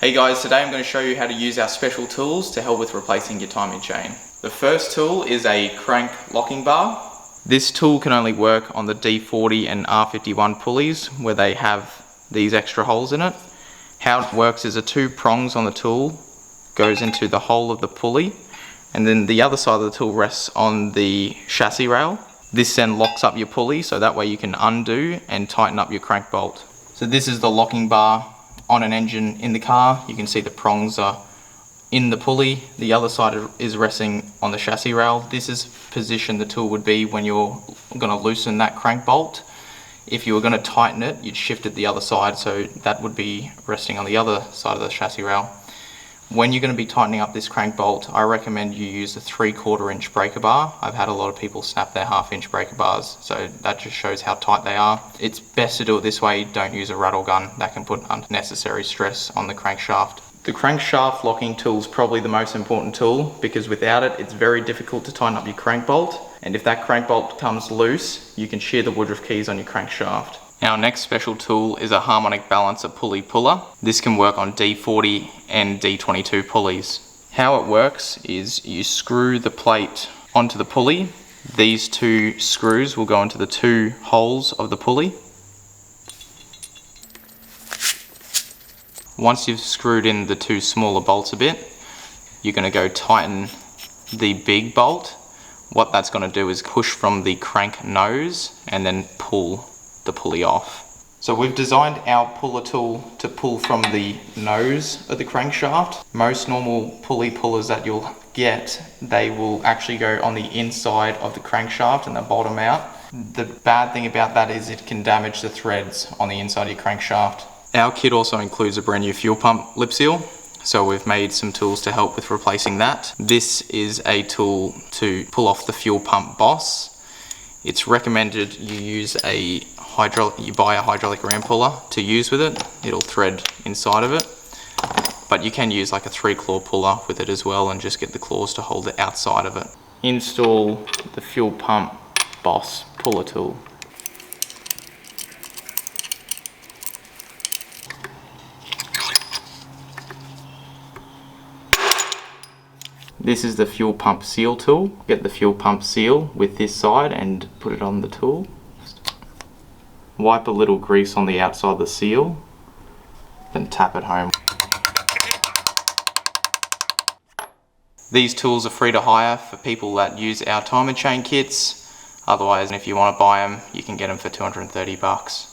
Hey guys, today I'm going to show you how to use our special tools to help with replacing your timing chain. The first tool is a crank locking bar. This tool can only work on the D40 and R51 pulleys where they have these extra holes in it. How it works is the two prongs on the tool goes into the hole of the pulley, and then the other side of the tool rests on the chassis rail. This then locks up your pulley, so that way you can undo and tighten up your crank bolt. So this is the locking bar on an engine in the car. You can see the prongs are in the pulley. The other side is resting on the chassis rail. This is position the tool would be when you're going to loosen that crank bolt. If you were going to tighten it, you'd shift it the other side, so that would be resting on the other side of the chassis rail. When you're going to be tightening up this crank bolt, I recommend you use a 3/4 inch breaker bar. I've had a lot of people snap their 1/2 inch breaker bars, so that just shows how tight they are. It's best to do it this way. Don't use a rattle gun. That can put unnecessary stress on the crankshaft. The crankshaft locking tool is probably the most important tool, because without it, it's very difficult to tighten up your crank bolt. And if that crank bolt comes loose, you can shear the Woodruff keys on your crankshaft. Our next special tool is a harmonic balancer pulley puller. This can work on D40 and D22 pulleys. How it works is you screw the plate onto the pulley. These two screws will go into the two holes of the pulley. Once you've screwed in the two smaller bolts a bit, you're going to go tighten the big bolt. What that's going to do is push from the crank nose and then pull the pulley off. So we've designed our puller tool to pull from the nose of the crankshaft. Most normal pulley pullers that you'll get, they will actually go on the inside of the crankshaft and they'll bolt them out. The bad thing about that is it can damage the threads on the inside of your crankshaft. Our kit also includes a brand new fuel pump lip seal, so we've made some tools to help with replacing that. This is a tool to pull off the fuel pump boss. It's recommended you use you buy a hydraulic ram puller to use with it. It'll thread inside of it, but you can use like a 3-claw puller with it as well and just get the claws to hold the outside of it. Install the fuel pump boss puller tool. This is the fuel pump seal tool. Get the fuel pump seal with this side and put it on the tool. Wipe a little grease on the outside of the seal, then tap it home. These tools are free to hire for people that use our timing chain kits. Otherwise, if you want to buy them, you can get them for $230.